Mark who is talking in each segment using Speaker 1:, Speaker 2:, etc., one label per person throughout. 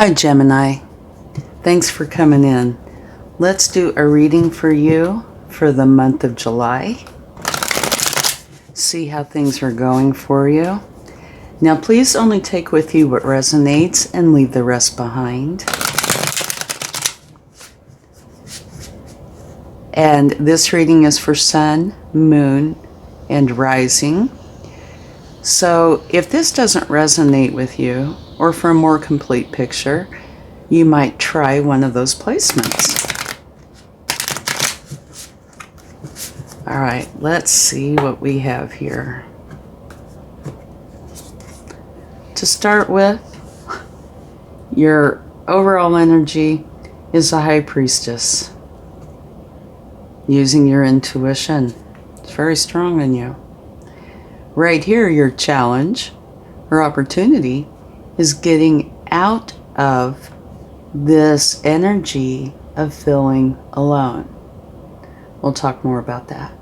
Speaker 1: Hi Gemini, thanks for coming in. Let's do a reading for you for the month of July. See how things are going for you. Now please only take with you what resonates and leave the rest behind. And this reading is for Sun, Moon, and Rising. So if this doesn't resonate with you, or for a more complete picture, you might try one of those placements. All right, let's see what we have here. To start with, your overall energy is a High Priestess. Using your intuition. It's very strong in you. Right here, your challenge or opportunity is getting out of this energy of feeling alone. We'll talk more about that.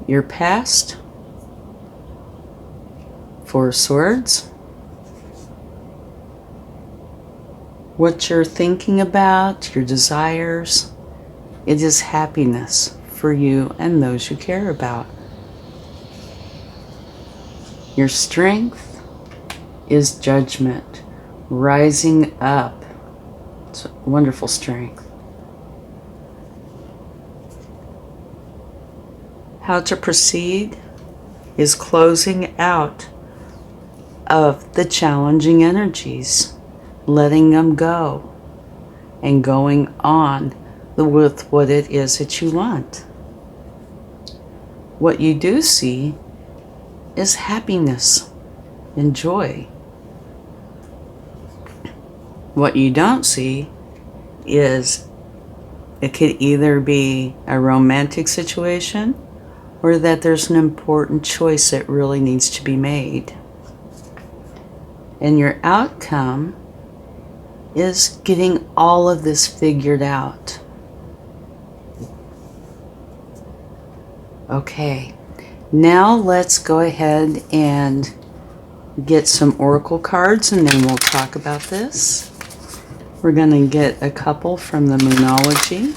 Speaker 1: Your past, Four of Swords. What you're thinking about, your desires, it is happiness for you and those you care about. Your strength is Judgment, rising up. It's a wonderful strength. How to proceed is closing out of the challenging energies, letting them go, and going on with what it is that you want. What you do see is happiness and joy. What you don't see is it could either be a romantic situation or that there's an important choice that really needs to be made. And your outcome is getting all of this figured out. Okay, now let's go ahead and get some oracle cards and then we'll talk about this. We're going to get a couple from the Moonology.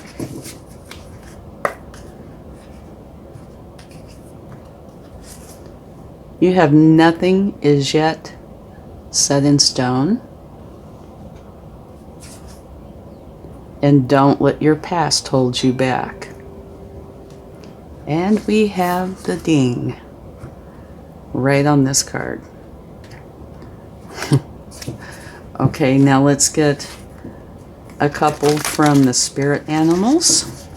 Speaker 1: You have nothing is yet set in stone. And don't let your past hold you back. And we have the ding right on this card. Okay, now let's get a couple from the spirit animals.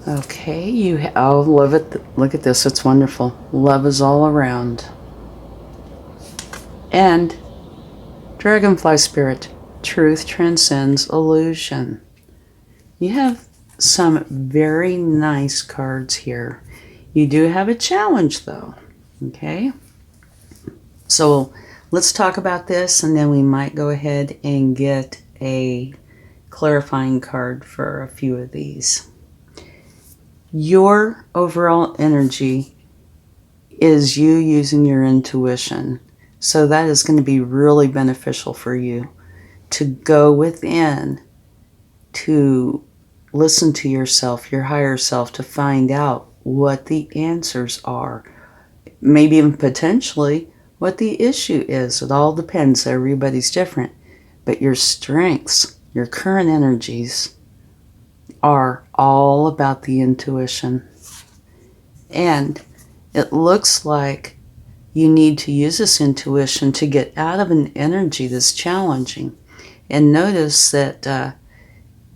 Speaker 1: Okay, oh, love it. Look at this, it's wonderful. Love is all around. And Dragonfly Spirit, truth transcends illusion. You have some very nice cards here. You do have a challenge though, okay? So let's talk about this and then we might go ahead and get a clarifying card for a few of these. Your overall energy is you using your intuition. So that is going to be really beneficial for you to go within, to listen to yourself, your higher self, to find out what the answers are. Maybe even potentially what the issue is. It all depends. Everybody's different. But your strengths, your current energies, are all about the intuition. And it looks like you need to use this intuition to get out of an energy that's challenging. And notice that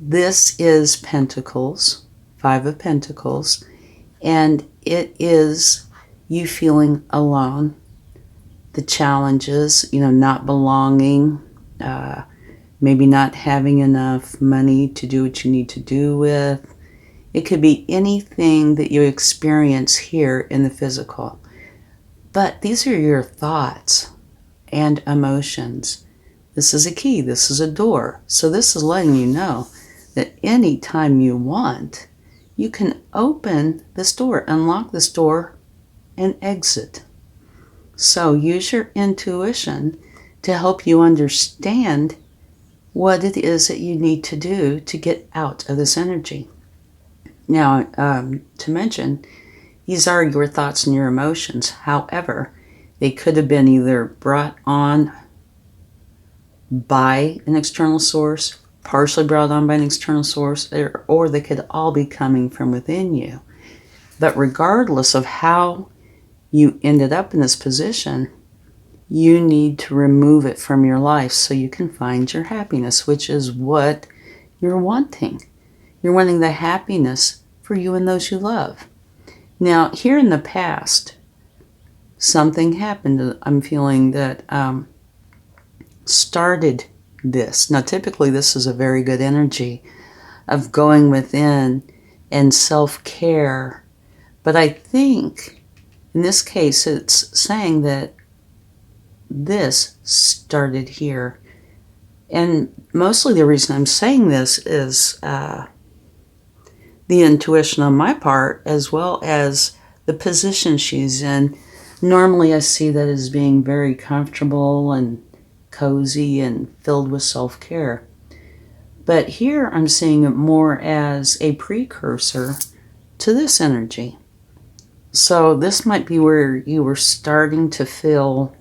Speaker 1: this is Pentacles, Five of Pentacles, and it is you feeling alone. The challenges, not belonging, maybe not having enough money to do what you need to do with. It could be anything that you experience here in the physical. But these are your thoughts and emotions. This is a key. This is a door. So this is letting you know that any time you want, you can open this door, unlock this door, and exit. So use your intuition to help you understand what it is that you need to do to get out of this energy. Now, to mention, these are your thoughts and your emotions. However, they could have been either brought on by an external source, partially brought on by an external source, or they could all be coming from within you. But regardless of how you ended up in this position, you need to remove it from your life so you can find your happiness, which is what you're wanting. You're wanting the happiness for you and those you love. Now, here in the past, something happened, I'm feeling, that started this. Now, typically, this is a very good energy of going within and self-care. But I think, in this case, it's saying that this started here. And mostly the reason I'm saying this is the intuition on my part, as well as the position she's in. Normally I see that as being very comfortable and cozy and filled with self-care. But here I'm seeing it more as a precursor to this energy. So this might be where you were starting to feel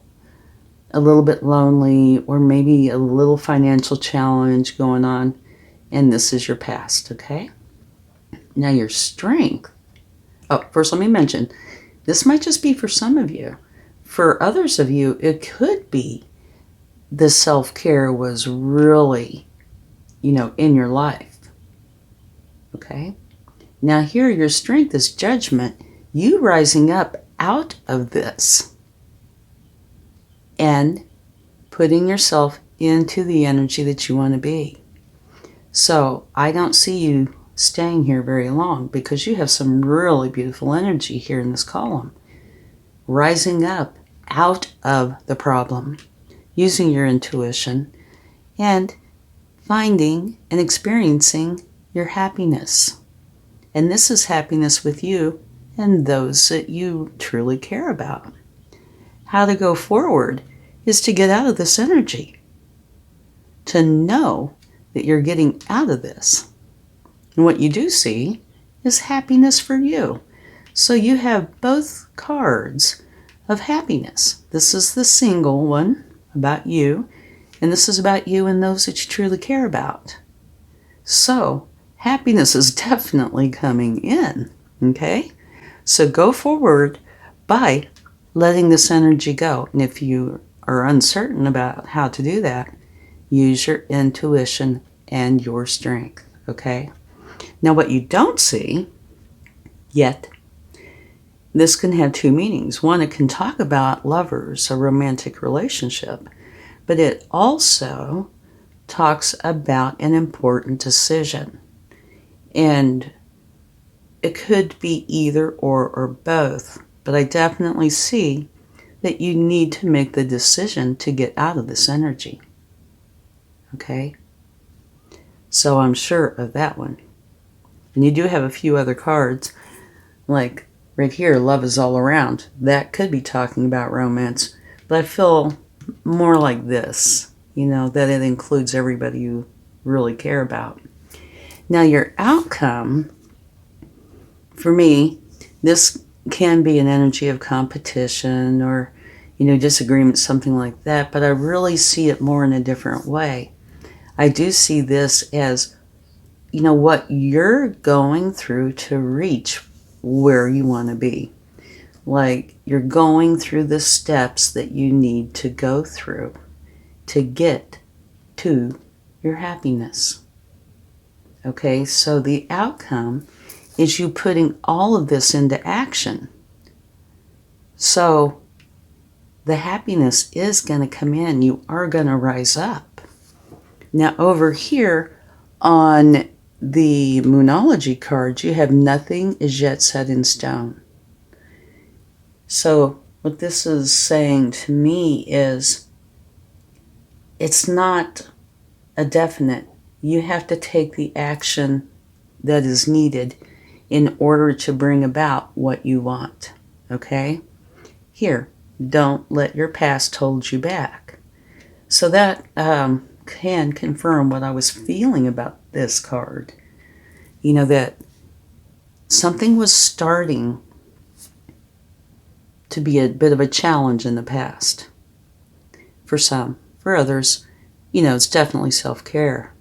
Speaker 1: a little bit lonely, or maybe a little financial challenge going on, and this is your past, okay? Now your strength. Oh, first let me mention, this might just be for some of you. For others of you, it could be the self-care was really, in your life, okay? Now here, your strength is judgment. You rising up out of this and putting yourself into the energy that you want to be. So I don't see you staying here very long, because you have some really beautiful energy here in this column. Rising up out of the problem, using your intuition, and finding and experiencing your happiness. And this is happiness with you and those that you truly care about. How to go forward is to get out of this energy, to know that you're getting out of this. And what you do see is happiness for you. So you have both cards of happiness. This is the single one about you, and this is about you and those that you truly care about. So happiness is definitely coming in, okay? So go forward by letting this energy go. And if you are uncertain about how to do that, use your intuition and your strength, okay? Now, what you don't see yet, this can have two meanings. One, it can talk about lovers, a romantic relationship, but it also talks about an important decision. And it could be either or both, but I definitely see that you need to make the decision to get out of this energy. Okay? So I'm sure of that one. And you do have a few other cards, like right here, love is all around. That could be talking about romance, but I feel more like this, that it includes everybody you really care about. Now your outcome, for me, this can be an energy of competition or, disagreement, something like that, but I really see it more in a different way. I do see this as, what you're going through to reach where you want to be. Like you're going through the steps that you need to go through to get to your happiness. Okay, so the outcome is you putting all of this into action. So the happiness is going to come in. You are going to rise up. Now over here on the Moonology card, you have nothing is yet set in stone. So what this is saying to me is it's not a definite You have to take the action that is needed in order to bring about what you want. Okay? Here, don't let your past hold you back. So that can confirm what I was feeling about this card. You know, that something was starting to be a bit of a challenge in the past. For some. For others, you know, it's definitely self-care.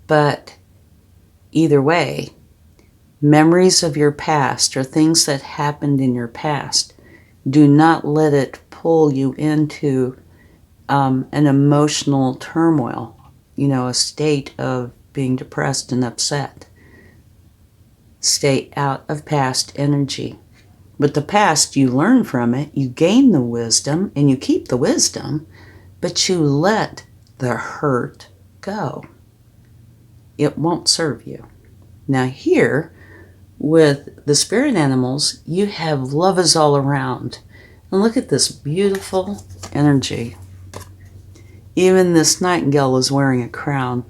Speaker 1: But either way, memories of your past or things that happened in your past, do not let it pull you into an emotional turmoil, you know, a state of being depressed and upset. Stay out of past energy. With the past, you learn from it, you gain the wisdom, and you keep the wisdom, but you let the hurt go. It won't serve you. Now here, with the spirit animals, you have love is all around. And look at this beautiful energy. Even this nightingale is wearing a crown.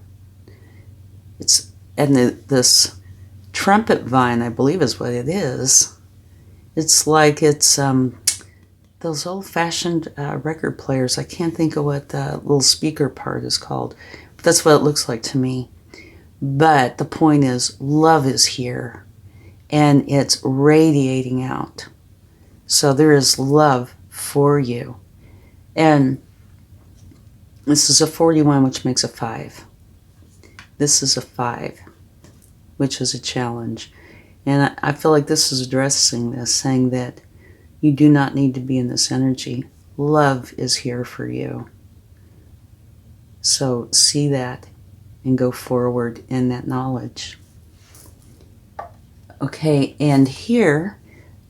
Speaker 1: And this trumpet vine, I believe is what it is. It's like it's those old-fashioned record players. I can't think of what the little speaker part is called. But that's what it looks like to me. But the point is, love is here. And it's radiating out. So there is love for you. And this is a 41, which makes a 5. This is a 5, which is a challenge. And I feel like this is addressing this, saying that you do not need to be in this energy. Love is here for you. So see that and go forward in that knowledge. Okay, and here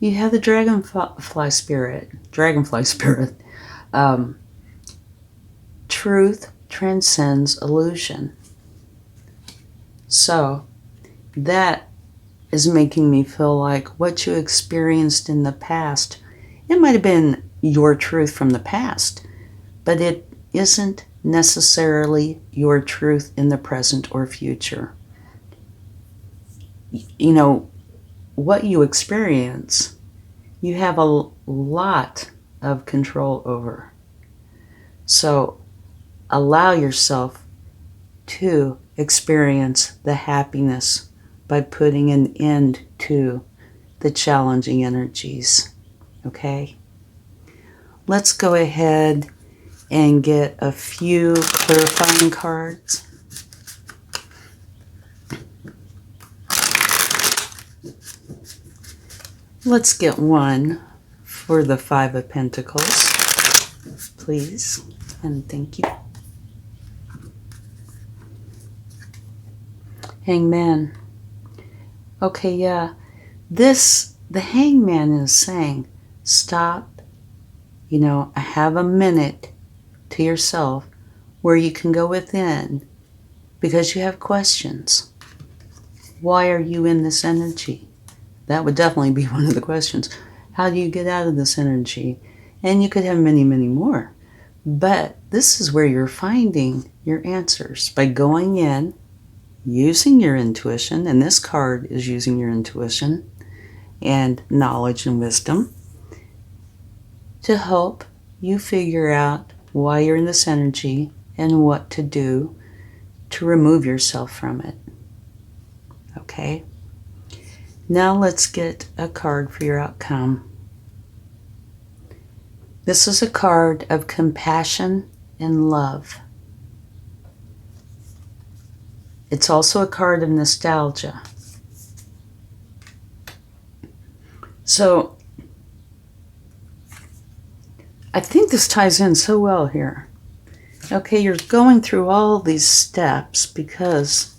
Speaker 1: you have the dragonfly spirit. Truth transcends illusion. So that is making me feel like what you experienced in the past, it might have been your truth from the past, but it isn't necessarily your truth in the present or future. You know, what you experience, you have a lot of control over. So allow yourself to experience the happiness by putting an end to the challenging energies. Okay? Let's go ahead and get a few clarifying cards. Let's get one for the 5 of Pentacles, please, and thank you. Hangman. Okay, yeah, the Hangman is saying, stop, you know, have a minute to yourself where you can go within because you have questions. Why are you in this energy? That would definitely be one of the questions. How do you get out of this energy? And you could have many, many more. But this is where you're finding your answers by going in, using your intuition, and this card is using your intuition and knowledge and wisdom to help you figure out why you're in this energy and what to do to remove yourself from it. Okay? Now let's get a card for your outcome. This is a card of compassion and love. It's also a card of nostalgia. So I think this ties in so well here. Okay, you're going through all these steps because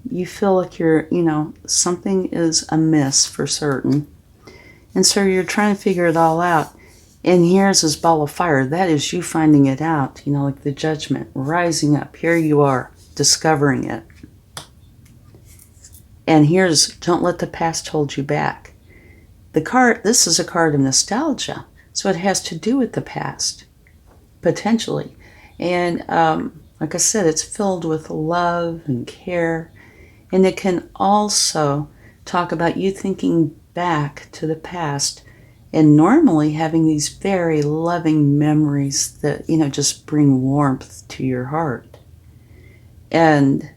Speaker 1: you feel like something is amiss for certain. And so you're trying to figure it all out. And here's this ball of fire. That is you finding it out, like the judgment, rising up. Here you are, discovering it. And here's, don't let the past hold you back. This is a card of nostalgia. So it has to do with the past, potentially. And Like I said, it's filled with love and care. And it can also talk about you thinking back to the past and normally having these very loving memories that, just bring warmth to your heart. And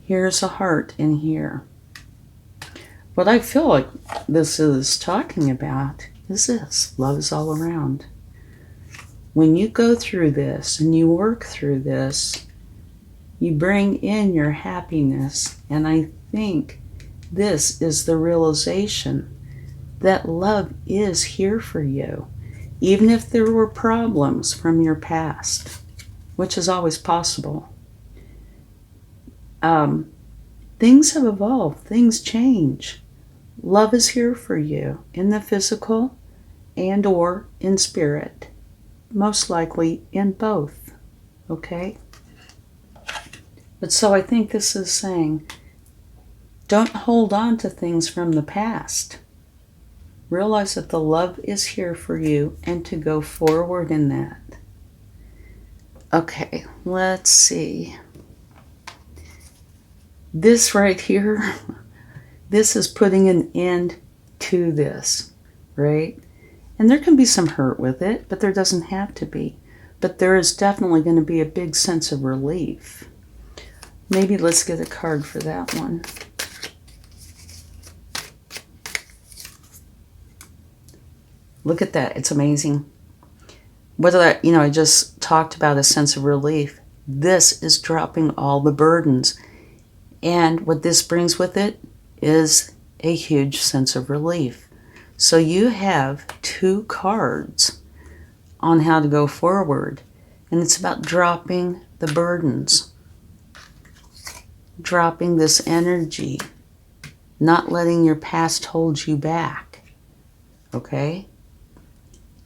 Speaker 1: here's a heart in here. What I feel like this is talking about is this: love is all around. When you go through this and you work through this, you bring in your happiness. And I think this is the realization that love is here for you, even if there were problems from your past, which is always possible. Things have evolved, things change. Love is here for you in the physical and or in spirit, most likely in both, okay? But so I think this is saying, don't hold on to things from the past. Realize that the love is here for you and to go forward in that. Okay, let's see. This right here, this is putting an end to this, right? And there can be some hurt with it, but there doesn't have to be. But there is definitely going to be a big sense of relief. Maybe let's get a card for that one. Look at that. It's amazing. What did I just talked about a sense of relief. This is dropping all the burdens. And what this brings with it is a huge sense of relief. So you have 2 cards on how to go forward. And it's about dropping the burdens. Dropping this energy. Not letting your past hold you back. Okay?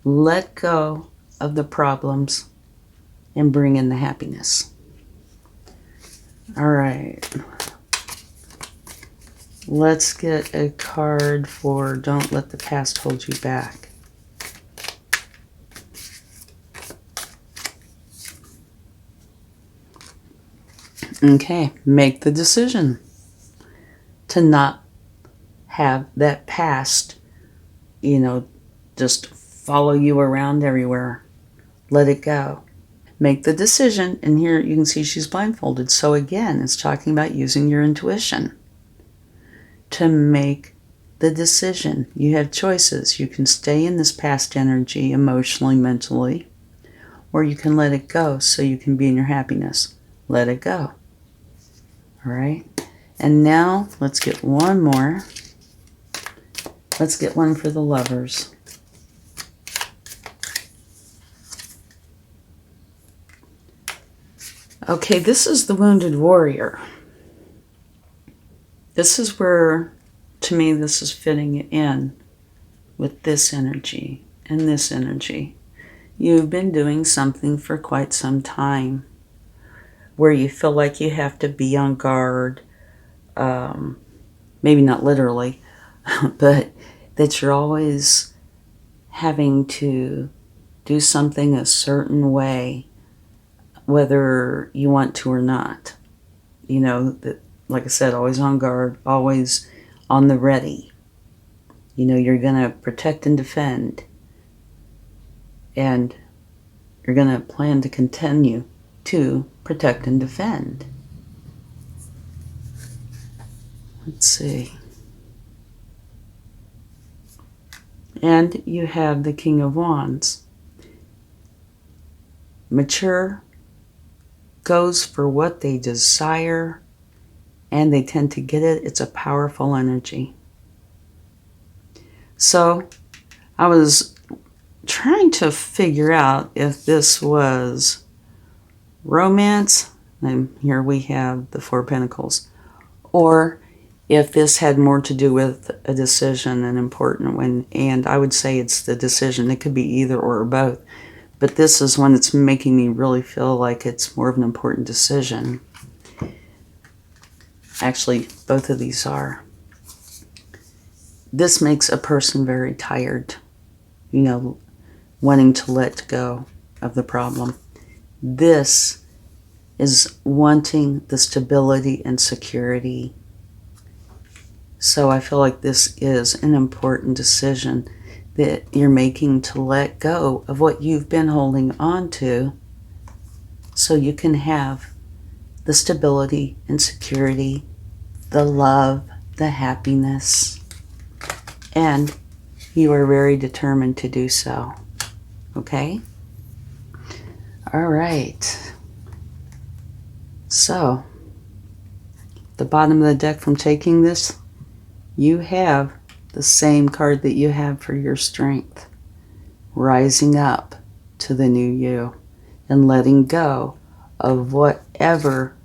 Speaker 1: Let go of the problems and bring in the happiness. All right. Let's get a card for don't let the past hold you back. Okay, make the decision to not have that past, just follow you around everywhere. Let it go. Make the decision, and here you can see she's blindfolded. So again, it's talking about using your intuition to make the decision. You have choices. You can stay in this past energy emotionally, mentally, or you can let it go so you can be in your happiness. Let it go. All right? And now let's get one more. Let's get one for the lovers. Okay, this is the Wounded Warrior. This is where, to me, this is fitting in with this energy and this energy. You've been doing something for quite some time where you feel like you have to be on guard, maybe not literally, but that you're always having to do something a certain way, whether you want to or not. That, like I said, always on guard, always on the ready. You're going to protect and defend. And you're going to plan to continue to protect and defend. Let's see. And you have the King of Wands. Mature, goes for what they desire, and they tend to get it. It's a powerful energy. So I was trying to figure out if this was romance, and here we have the 4 Pentacles, or if this had more to do with a decision, an important one. And I would say it's the decision. It could be either or both. But this is one that's making me really feel like it's more of an important decision. Actually, both of these are. This makes a person very tired, wanting to let go. of the problem. This is wanting the stability and security. So I feel like this is an important decision that you're making to let go of what you've been holding on to so you can have the stability and security, the love, the happiness, and you are very determined to do so. Okay? All right. So, the bottom of the deck from taking this, you have the same card that you have for your strength. Rising up to the new you and letting go of whatever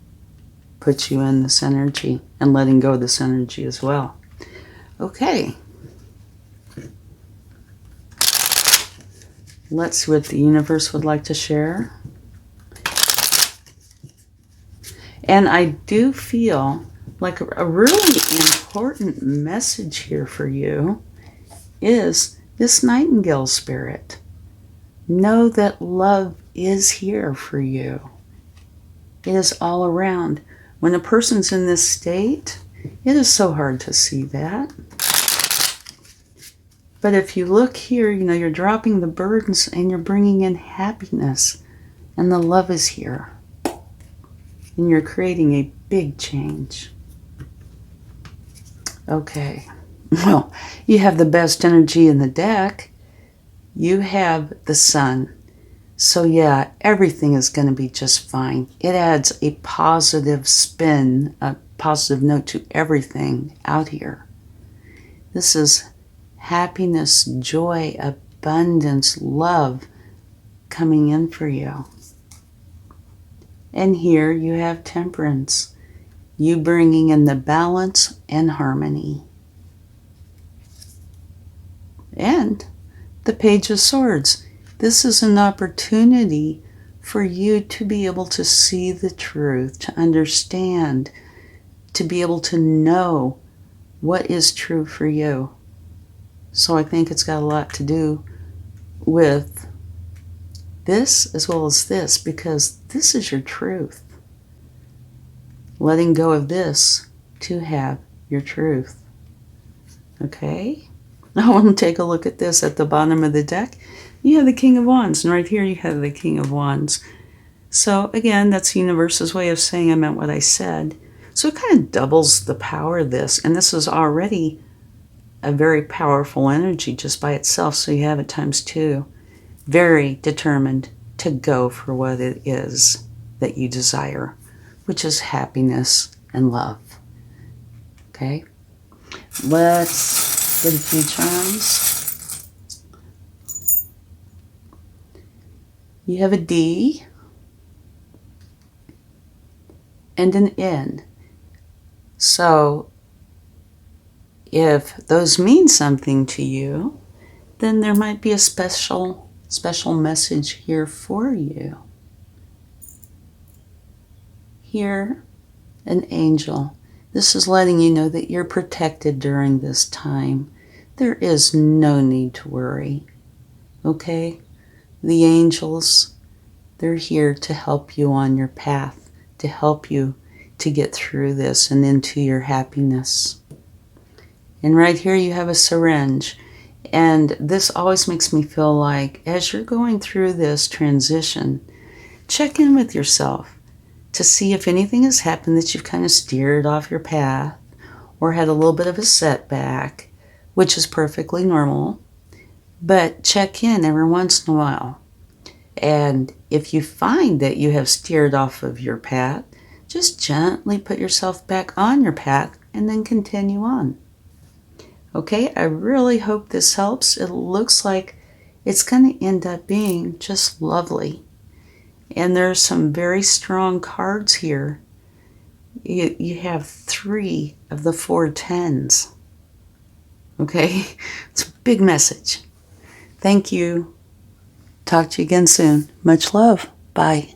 Speaker 1: puts you in this energy and letting go of this energy as well. Okay. Let's see what the universe would like to share. And I do feel like a really important message here for you is this nightingale spirit. Know that love is here for you. It is all around. When a person's in this state, it is so hard to see that. But if you look here, you know, you're dropping the burdens and you're bringing in happiness, and the love is here. And you're creating a big change. Okay. Well, you have the best energy in the deck. You have the sun. So yeah, everything is going to be just fine. It adds a positive spin, a positive note to everything out here. This is happiness, joy, abundance, love coming in for you. And here you have temperance. You bringing in the balance and harmony. And the Page of Swords. This is an opportunity for you to be able to see the truth, to understand, to be able to know what is true for you. So I think it's got a lot to do with this as well as this, because this is your truth. Letting go of this to have your truth. Okay? Now I want to take a look at this at the bottom of the deck. You have the King of Wands, and right here you have the King of Wands. So again, that's the universe's way of saying I meant what I said. So it kind of doubles the power of this, and this is already a very powerful energy just by itself, so you have it times 2. Very determined to go for what it is that you desire, which is happiness and love. Okay? Let's get a few charms. You have a D and an N. So if those mean something to you, then there might be a special message here for you. Here, an angel. This is letting you know that you're protected during this time. There is no need to worry. Okay? The angels, they're here to help you on your path, to help you to get through this and into your happiness. And right here you have a syringe. And this always makes me feel like as you're going through this transition, check in with yourself to see if anything has happened that you've kind of steered off your path or had a little bit of a setback, which is perfectly normal. But check in every once in a while. And if you find that you have steered off of your path, just gently put yourself back on your path and then continue on. Okay, I really hope this helps. It looks like it's going to end up being just lovely. And there's some very strong cards here. You have 3 of the 4 tens. Okay, it's a big message. Thank you. Talk to you again soon. Much love. Bye.